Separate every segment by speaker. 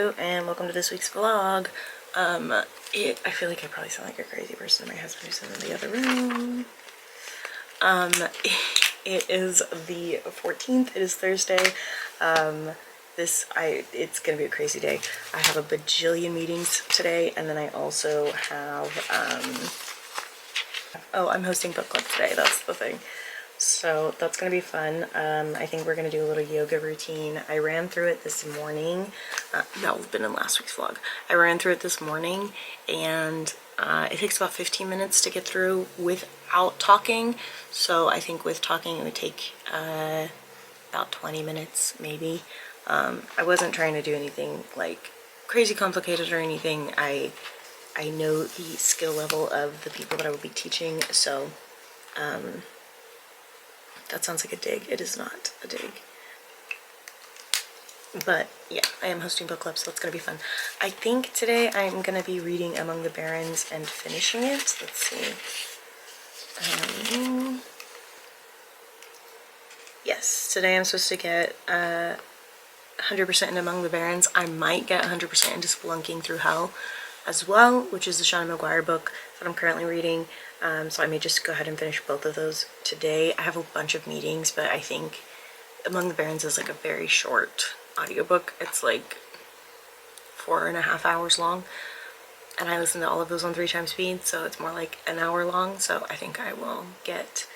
Speaker 1: Hello and welcome to this week's vlog. I feel like I probably sound like a crazy person to my husband who's in the other room. It is the 14th, it is Thursday. It's gonna be a crazy day. I have a bajillion meetings today, and then I also have, I'm hosting book club today, that's the thing. So that's gonna be fun. I think we're gonna do a little yoga routine. I ran through it this morning. That will have been in last week's vlog. I ran through it this morning, and it takes about 15 minutes to get through without talking. So I think with talking it would take about 20 minutes maybe. I wasn't trying to do anything like crazy complicated or anything. I know the skill level of the people that I will be teaching, so that sounds like a dig. It is not a dig. But yeah, I am hosting book club, so it's going to be fun. I think today I'm going to be reading Among the Barrens and finishing it. Let's see. Yes, today I'm supposed to get 100% into Among the Barrens. I might get 100% into Spelunking Through Hell as well, which is the Sean McGuire book that I'm currently reading. So I may just go ahead and finish both of those today. I have a bunch of meetings, but I think Among the Barrens is like a very short audiobook. It's like 4.5 hours long, and I listen to all of those on 3 times speed, so it's more like an hour long. So I think I will get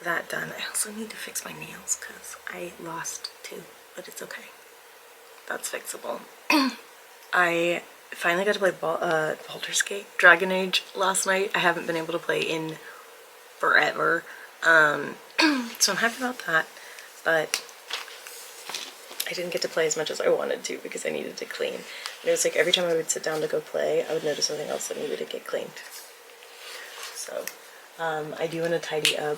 Speaker 1: that done. I also need to fix my nails because I lost 2, but it's okay. That's fixable. I finally got to play Baldur's Gate Dragon Age last night. I haven't been able to play in forever, so I'm happy about that, but I didn't get to play as much as I wanted to because I needed to clean. And it was like every time I would sit down to go play, I would notice something else that needed to get cleaned. So I do want to tidy up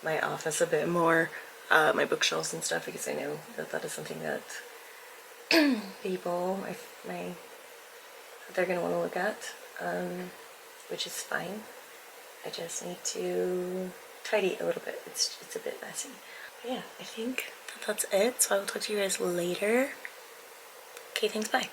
Speaker 1: my office a bit more, my bookshelves and stuff, because I know that that is something that people, they're going to want to look at, which is fine. I just need to tidy a little bit. It's a bit messy. But yeah, I think that's it. So I will talk to you guys later. Okay, thanks, bye.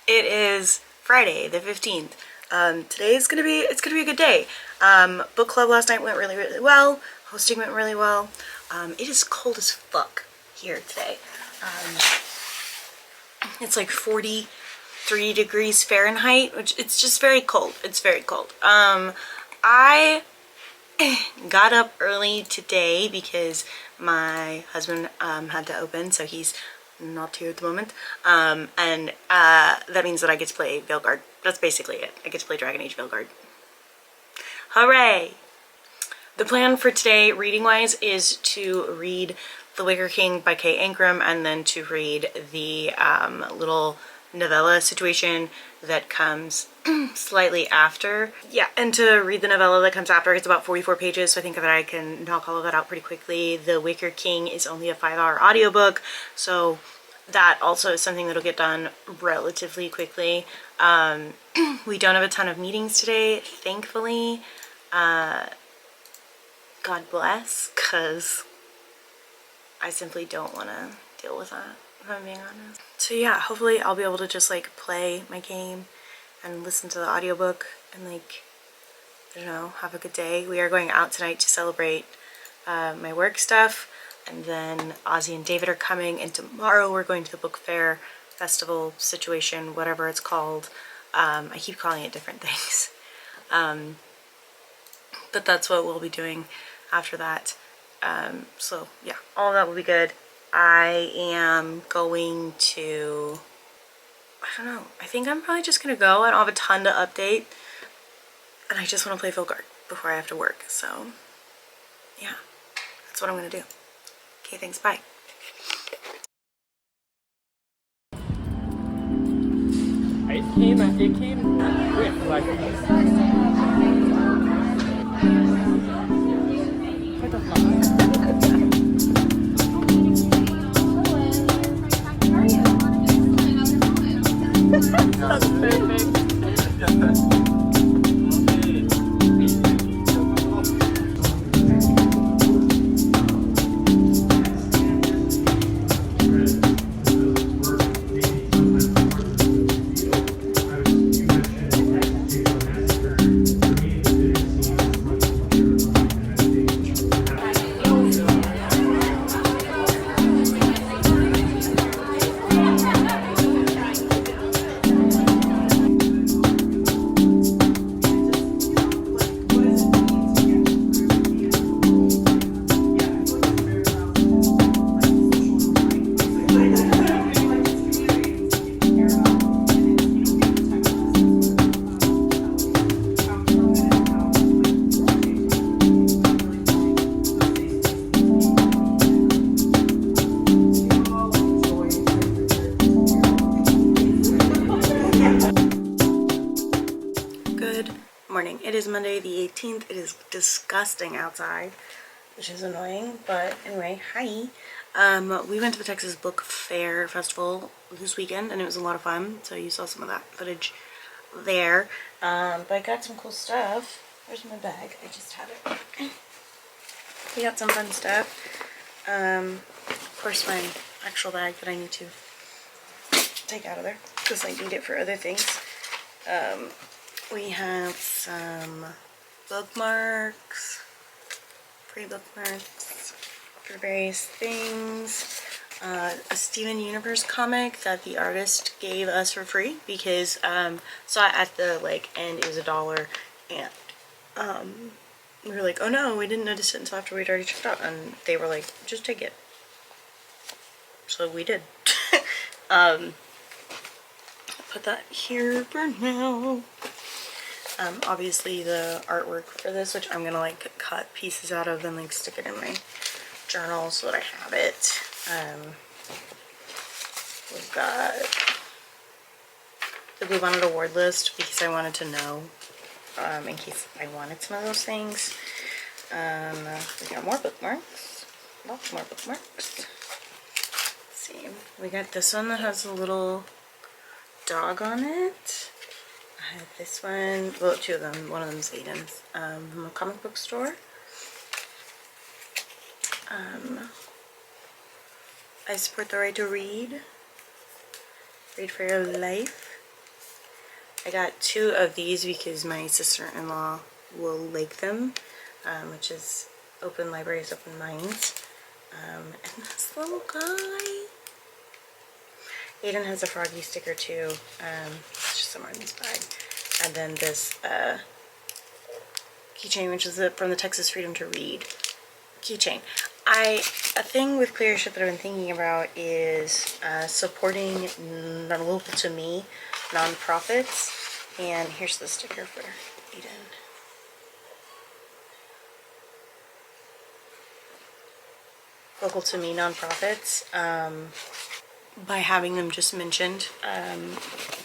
Speaker 1: It is Friday the 15th. Today is gonna be a good day. Book club last night went really well. Hosting went really well. It is cold as fuck here today. It's like 43 degrees Fahrenheit, which it's just very cold. It's very cold. I got up early today because my husband had to open, so he's not here at the moment, and that means that I get to play Veilguard. That's basically it. I get to play Dragon Age Veilguard. Hooray! The plan for today, reading-wise, is to read The Wicker King by Kay Ankrum, and then to read the little novella situation that comes slightly after. Yeah, and to read the novella that comes after. It's about 44 pages, so I think that I can knock all of that out pretty quickly. The Wicker King is only a 5-hour audiobook, so that also is something that'll get done relatively quickly. We don't have a ton of meetings today, thankfully. God bless, because I simply don't want to deal with that, if I'm being honest. So yeah, hopefully I'll be able to just like play my game and listen to the audiobook and like, I don't know, have a good day. We are going out tonight to celebrate my work stuff, and then Ozzy and David are coming, and tomorrow we're going to the book fair festival situation, whatever it's called. I keep calling it different things. But that's what we'll be doing after that. So yeah, all of that will be good. I am going to, I don't know, I think I'm probably just gonna go. I don't have a ton to update, and I just want to play Filgard before I have to work, so yeah, that's what I'm gonna do. Okay, thanks, bye.
Speaker 2: It came with like what the fuck? That's perfect.
Speaker 1: It is Monday the 18th. It is disgusting outside, which is annoying, but anyway, hi. We went to the Texas Book Fair Festival this weekend, and it was a lot of fun, so you saw some of that footage there. But I got some cool stuff. Where's my bag? I just had it. We got some fun stuff. Of course, my actual bag that I need to take out of there, because I need it for other things. We have some bookmarks, free bookmarks for various things. A Steven Universe comic that the artist gave us for free because saw it at the end, it was $1, and we were like, oh no, we didn't notice it until after we'd already checked out, and they were like, just take it. So we did. Put that here for now. Obviously the artwork for this, which I'm gonna cut pieces out of and stick it in my journal so that I have it. We've got the Blue Bonnet award list because I wanted to know in case I wanted some of those things. We got more bookmarks, lots more bookmarks. Let's see, we got this one that has a little dog on it. I have this one, well, two of them, one of them is Aiden's, from a comic book store. I support the right to read. Read for your life. I got 2 of these because my sister-in-law will like them, which is Open Libraries, Open Minds. And this little guy. Aiden has a Froggy sticker too. It's just somewhere in this bag. And then this keychain, which is from the Texas Freedom to Read keychain. A thing with CLEARURSHT that I've been thinking about is supporting local to me nonprofits. And here's the sticker for Aiden. local to me nonprofits by having them just mentioned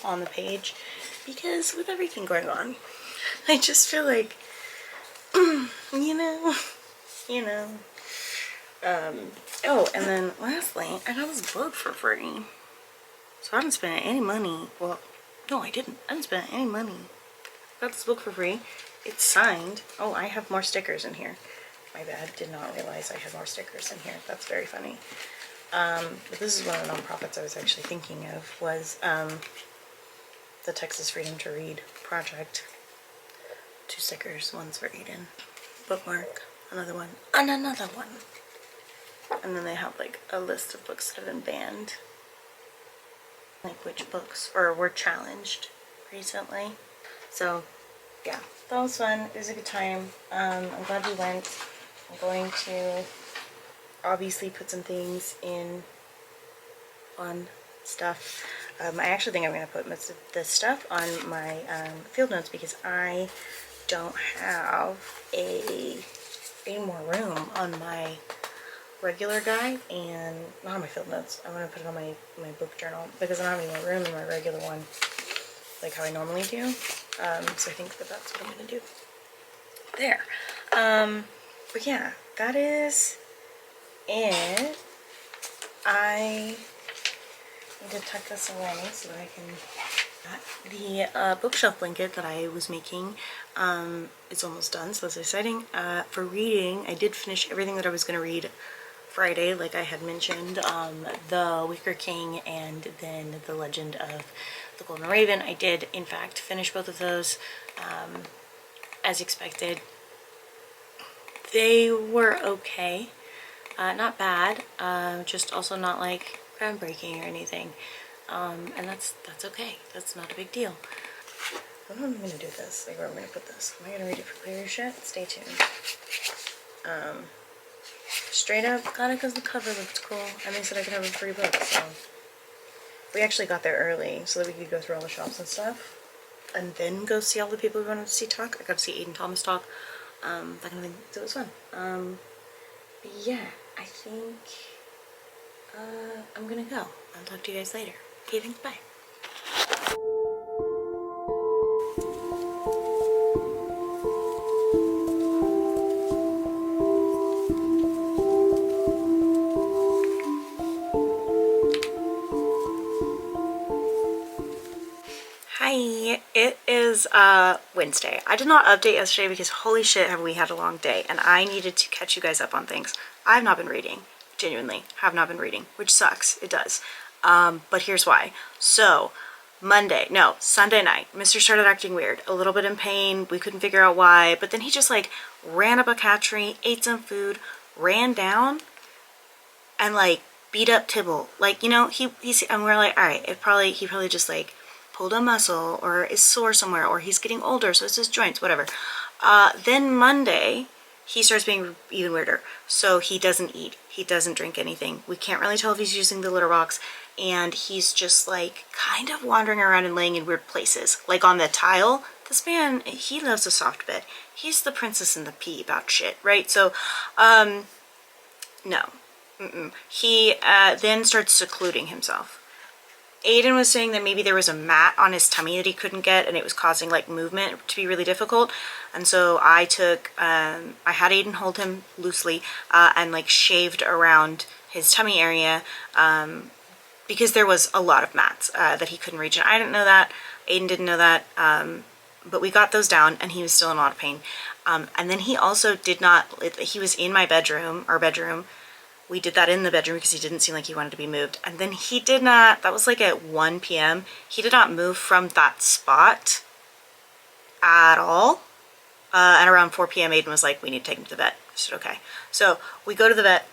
Speaker 1: on the page, because with everything going on, I just feel like, you know. Oh, and then lastly, I got this book for free. So I didn't spend any money. Well, no, I didn't. I didn't spend any money. I got this book for free. It's signed. Oh, I have more stickers in here. My bad. Did not realize I had more stickers in here. That's very funny. But this is one of the nonprofits I was actually thinking of, was the Texas Freedom to Read Project. 2 stickers. One's for Aiden. Bookmark. Another one. And another one. And then they have like a list of books that have been banned. Like which books or were challenged recently. So yeah, that was fun. It was a good time. I'm glad we went. I'm going to obviously put some things in on stuff. I actually think I'm going to put most of this stuff on my field notes, because I don't have any more room on my regular guide, and not on my field notes. I want to put it on my book journal, because I don't have any more room in my regular one like how I normally do. So I think that that's what I'm going to do there. But yeah, that is it. I need to tuck this away so that I can... The bookshelf blanket that I was making is almost done, so that's exciting. For reading, I did finish everything that I was going to read Friday, like I had mentioned, The Wicker King and then The Legend of the Golden Raven. I did, in fact, finish both of those as expected. They were okay. Not bad, just also not like groundbreaking or anything. And that's okay. That's not a big deal. I don't know if I'm going to do this. Like, where I'm going to put this. Am I going to read it for CLEARURSHT? Stay tuned. Straight up, got it because the cover looked cool, and they said I could have a free book, so. We actually got there early so that we could go through all the shops and stuff, and then go see all the people we wanted to see talk. I got to see Aiden Thomas talk, that kind of thing, so it was fun. But yeah, I think I'm gonna go. I'll talk to you guys later. Okay, thanks, bye. Hi, it is Wednesday. I did not update yesterday because holy shit have we had a long day, and I needed to catch you guys up on things. I've not been reading, genuinely have not been reading, which sucks, it does. But here's why. So Sunday night, Mr. started acting weird, a little bit in pain, we couldn't figure out why, but then he just like ran up a cat tree, ate some food, ran down, and like beat up Tibble. Like, you know, he's, and we're like, all right, he probably just like pulled a muscle or is sore somewhere, or he's getting older, so it's his joints, whatever. Then Monday, he starts being even weirder. So he doesn't eat, he doesn't drink anything. We can't really tell if he's using the litter box, and he's just like kind of wandering around and laying in weird places. Like on the tile, this man, he loves a soft bed. He's the princess and the pea about shit, right? So, no. He then starts secluding himself. Aiden was saying that maybe there was a mat on his tummy that he couldn't get, and it was causing like movement to be really difficult. And so I took, I had Aiden hold him loosely and like shaved around his tummy area because there was a lot of mats that he couldn't reach. And I didn't know that. Aiden didn't know that. But we got those down, and he was still in a lot of pain. And then he also did not, he was in my bedroom, our bedroom. We did that in the bedroom because he didn't seem like he wanted to be moved. And then he did not, that was like at 1 p.m. He did not move from that spot at all. And around 4 p.m. Aiden was like, we need to take him to the vet. I said, okay. So we go to the vet.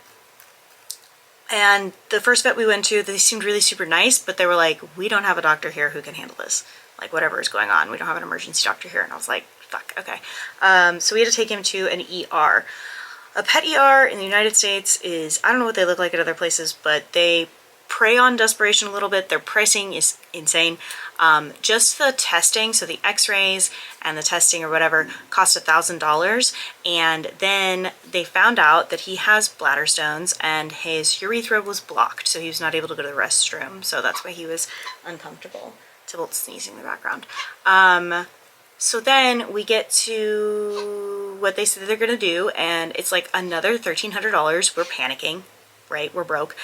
Speaker 1: And the first vet we went to, they seemed really super nice, but they were like, we don't have a doctor here who can handle this. Like, whatever is going on. We don't have an emergency doctor here. And I was like, fuck, okay. So we had to take him to an ER. A pet ER in the United States is, I don't know what they look like at other places, but they prey on desperation a little bit. Their pricing is insane. Just the testing, so the x-rays and the testing or whatever, cost $1,000. And then they found out that he has bladder stones and his urethra was blocked, so he was not able to go to the restroom. So that's why he was uncomfortable. Tybalt's sneezing in the background. So then we get to what they said they're gonna do, and it's like another $1,300. We're panicking, right? We're broke.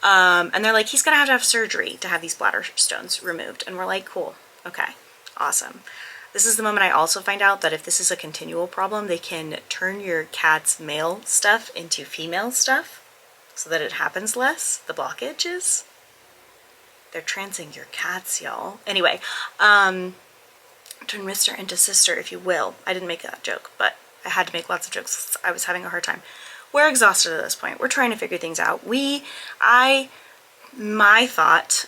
Speaker 1: And they're like, he's gonna have surgery to have these bladder stones removed. And we're like, cool, okay, awesome. This is the moment I also find out that if this is a continual problem, they can turn your cat's male stuff into female stuff so that it happens less, the blockages. They're transing your cats, y'all. Anyway, turn Mr. into sister, if you will. I didn't make that joke, but I had to make lots of jokes. I was having a hard time. We're exhausted at this point. We're trying to figure things out. My thought,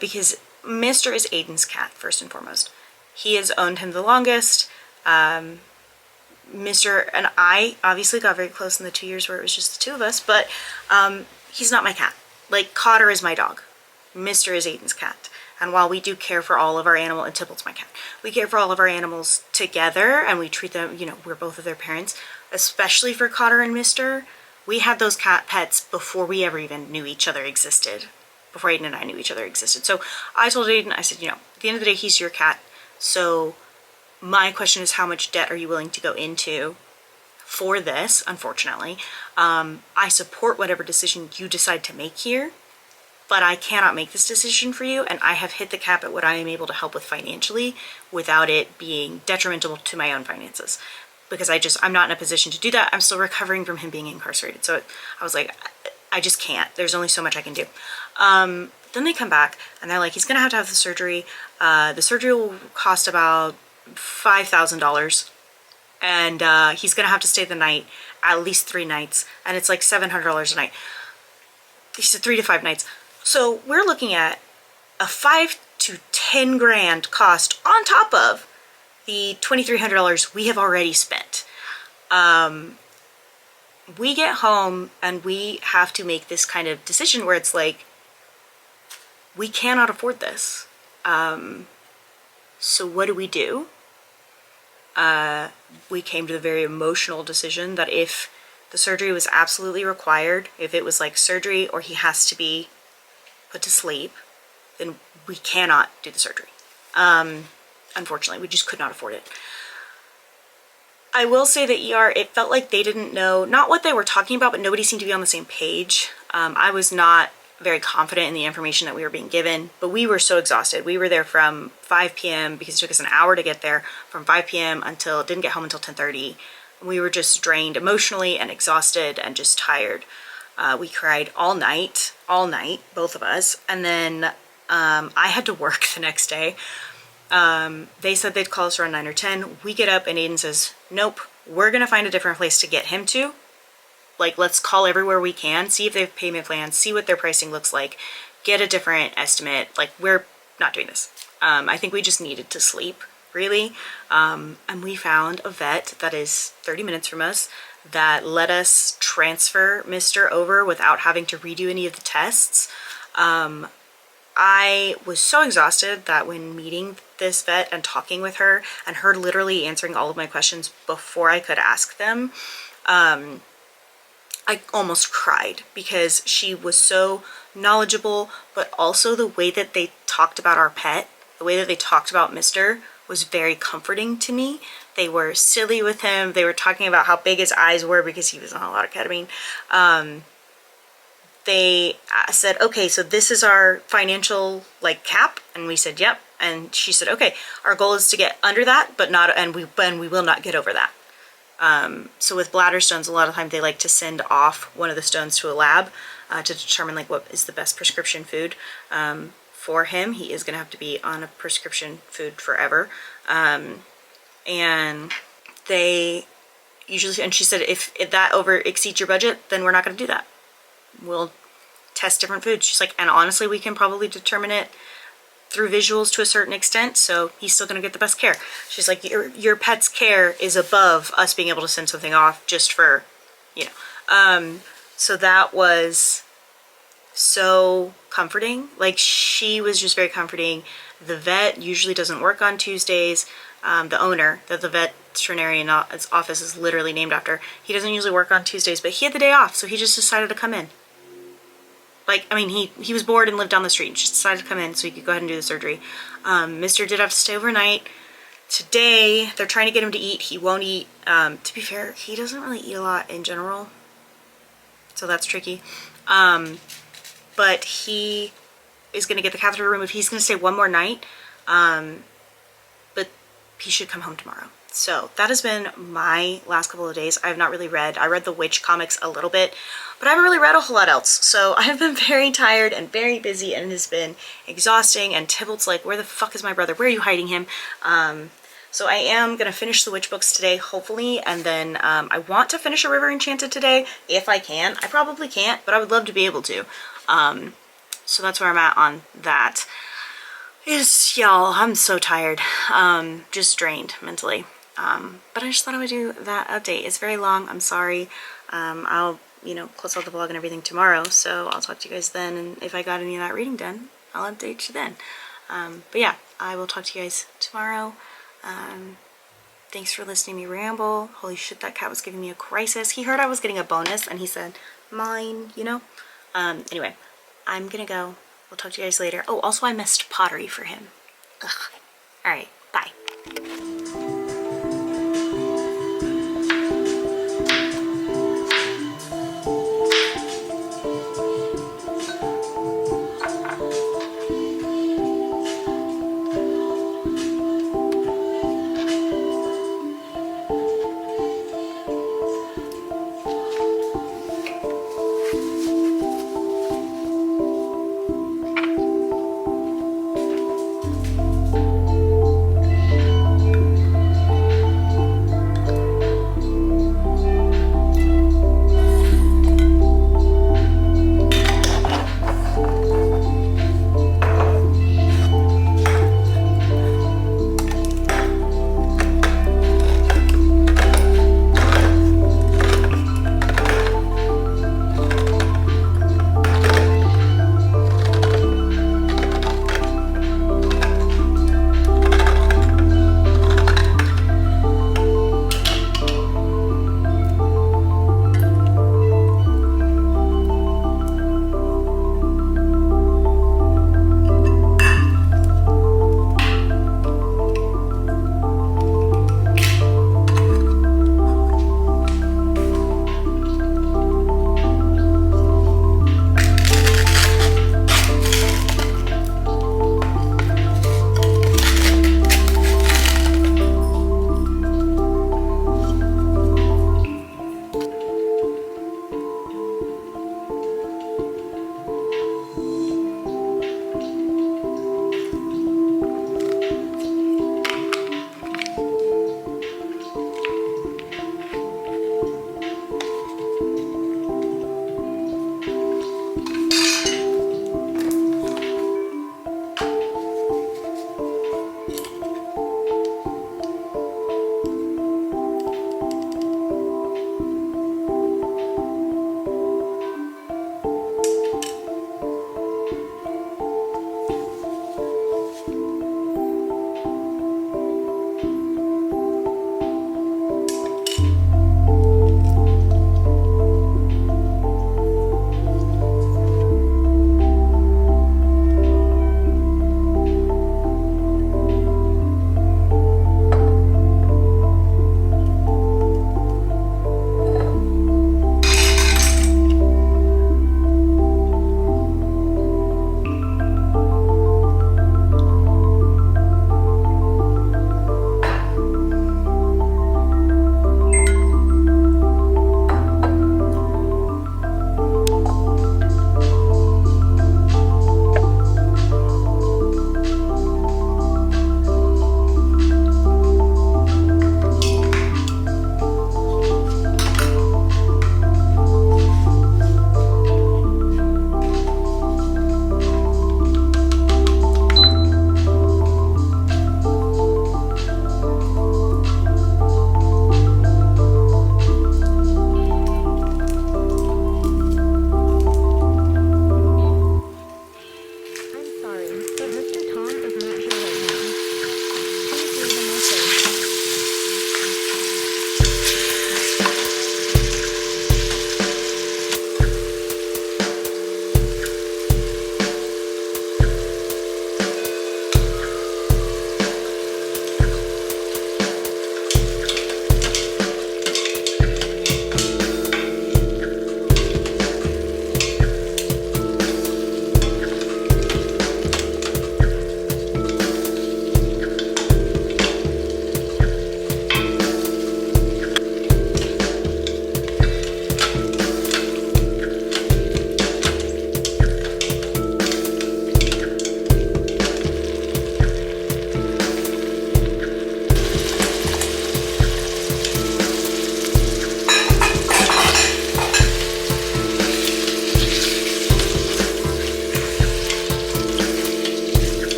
Speaker 1: because Mr. is Aiden's cat, first and foremost. He has owned him the longest. Mr. and I obviously got very close in the 2 years where it was just the two of us, but he's not my cat. Like, Cotter is my dog. Mr. is Aiden's cat. And while we do care for all of our animals, and Tybalt's my cat, we care for all of our animals together, and we treat them, you know, we're both of their parents, especially for Cotter and Mr. We had those cat pets before we ever even knew each other existed, before Aiden and I knew each other existed. So I told Aiden, I said, you know, at the end of the day, he's your cat. So my question is, how much debt are you willing to go into for this, unfortunately? I support whatever decision you decide to make here, but I cannot make this decision for you, and I have hit the cap at what I am able to help with financially without it being detrimental to my own finances. Because I'm not in a position to do that. I'm still recovering from him being incarcerated. So I was like, I just can't. There's only so much I can do. Then they come back and they're like, he's gonna have to have the surgery. The surgery will cost about $5,000. And he's gonna have to stay the night, at least 3 nights. And it's like $700 a night. He said 3 to 5 nights. So we're looking at a $5 to $10 grand cost on top of the $2,300 we have already spent. We get home and we have to make this kind of decision where it's like, we cannot afford this. So what do? We came to the very emotional decision that if the surgery was absolutely required, if it was like surgery or he has to be put to sleep, then we cannot do the surgery. Unfortunately, we just could not afford it. I will say that ER, it felt like they didn't know, not what they were talking about, but nobody seemed to be on the same page. I was not very confident in the information that we were being given, but we were so exhausted. We were there from 5 p.m. because it took us an hour to get there, from 5 p.m. until, didn't get home until 10:30. We were just drained emotionally and exhausted and just tired. We cried all night, both of us. And then I had to work the next day. They said they'd call us around 9 or 10. We get up and Aiden says, nope, we're gonna find a different place to get him to. Like, let's call everywhere we can, see if they have payment plans, see what their pricing looks like, get a different estimate. Like, we're not doing this. I think we just needed to sleep, really. And we found a vet that is 30 minutes from us that let us transfer Mr. over without having to redo any of the tests. I was so exhausted that when meeting this vet and talking with her and her literally answering all of my questions before I could ask them, I almost cried because she was so knowledgeable, but also the way that they talked about our pet, the way that they talked about Mr. was very comforting to me. They were silly with him. They were talking about how big his eyes were because he was on a lot of ketamine. They said, okay, so this is our financial like cap, and we said, yep. And she said, okay, our goal is to get under that, but not, and we will not get over that. So with bladder stones, a lot of time they like to send off one of the stones to a lab to determine like what is the best prescription food for him. He is going to have to be on a prescription food forever. And they usually, and she said, if that over exceeds your budget, then we're not going to do that. We'll test different foods. She's like, and honestly, we can probably determine it through visuals to a certain extent, so he's still going to get the best care. She's like, your pet's care is above us being able to send something off just for, you know. So that was so comforting. Like, she was just very comforting. The vet usually doesn't work on Tuesdays. The owner, that the veterinarian office is literally named after, he doesn't usually work on Tuesdays, but he had the day off, so he just decided to come in. Like, I mean, he was bored and lived down the street and just decided to come in so he could go ahead and do the surgery. Mr. did have to stay overnight. Today, they're trying to get him to eat. He won't eat. To be fair, he doesn't really eat a lot in general, so that's tricky. But he is going to get the catheter removed. He's going to stay one more night, but he should come home tomorrow. So that has been my last couple of days. I have not really read. I read the Witch comics a little bit, but I haven't really read a whole lot else. So I have been very tired and very busy, and it has been exhausting. And Tybalt's like, where the fuck is my brother? Where are you hiding him? So I am going to finish the Witch books today, hopefully, and then I want to finish A River Enchanted today, if I can. I probably can't, but I would love to be able to. So that's where I'm at on that. Y'all, I'm so tired. Just drained mentally. But I just thought I would do that update. It's very long. I'm sorry. I'll, close out the vlog and everything tomorrow, so I'll talk to you guys then, and if I got any of that reading done, I'll update you then. But yeah, I will talk to you guys tomorrow. Thanks for listening to me ramble. Holy shit, that cat was giving me a crisis. He heard I was getting a bonus, and he said, mine, Anyway, I'm gonna go. We'll talk to you guys later. Oh, also I missed pottery for him. Ugh. Alright, bye.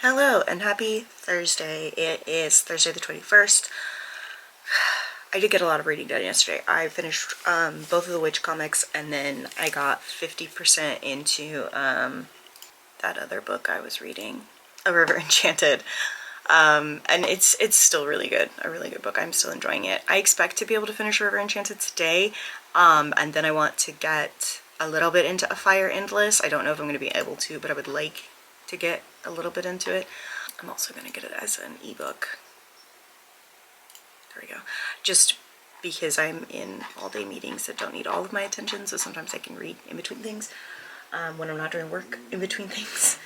Speaker 1: Hello and happy Thursday. It is Thursday the 21st. I did get a lot of reading done yesterday. I finished both of the Witch comics, and then I got 50% into that other book I was reading, A River Enchanted. And it's still really good, a really good book. I'm still enjoying it. I expect to be able to finish River Enchanted today, and then I want to get a little bit into A Fire Endless. I don't know if I'm going to be able to, but I would like to get a little bit into it. I'm also going to get it as an ebook. There we go. Just because I'm in all-day meetings that don't need all of my attention, so sometimes I can read in between things when I'm not doing work in between things.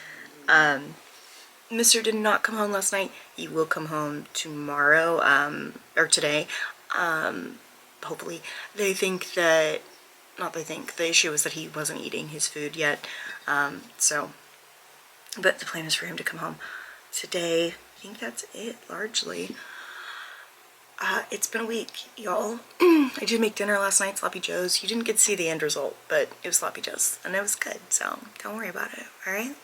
Speaker 1: Mr. did not come home last night. He will come home tomorrow, or today. Hopefully. The issue was that he wasn't eating his food yet, but the plan is for him to come home today. I think that's it, largely. It's been a week, y'all. I did make dinner last night, Sloppy Joe's. You didn't get to see the end result, but it was Sloppy Joe's, and it was good, so don't worry about it, alright?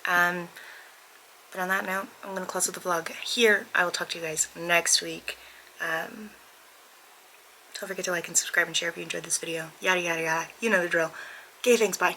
Speaker 1: But on that note, I'm going to close with the vlog here. I will talk to you guys next week. Don't forget to like and subscribe and share if you enjoyed this video. Yada, yada, yada. You know the drill. Okay, thanks, bye.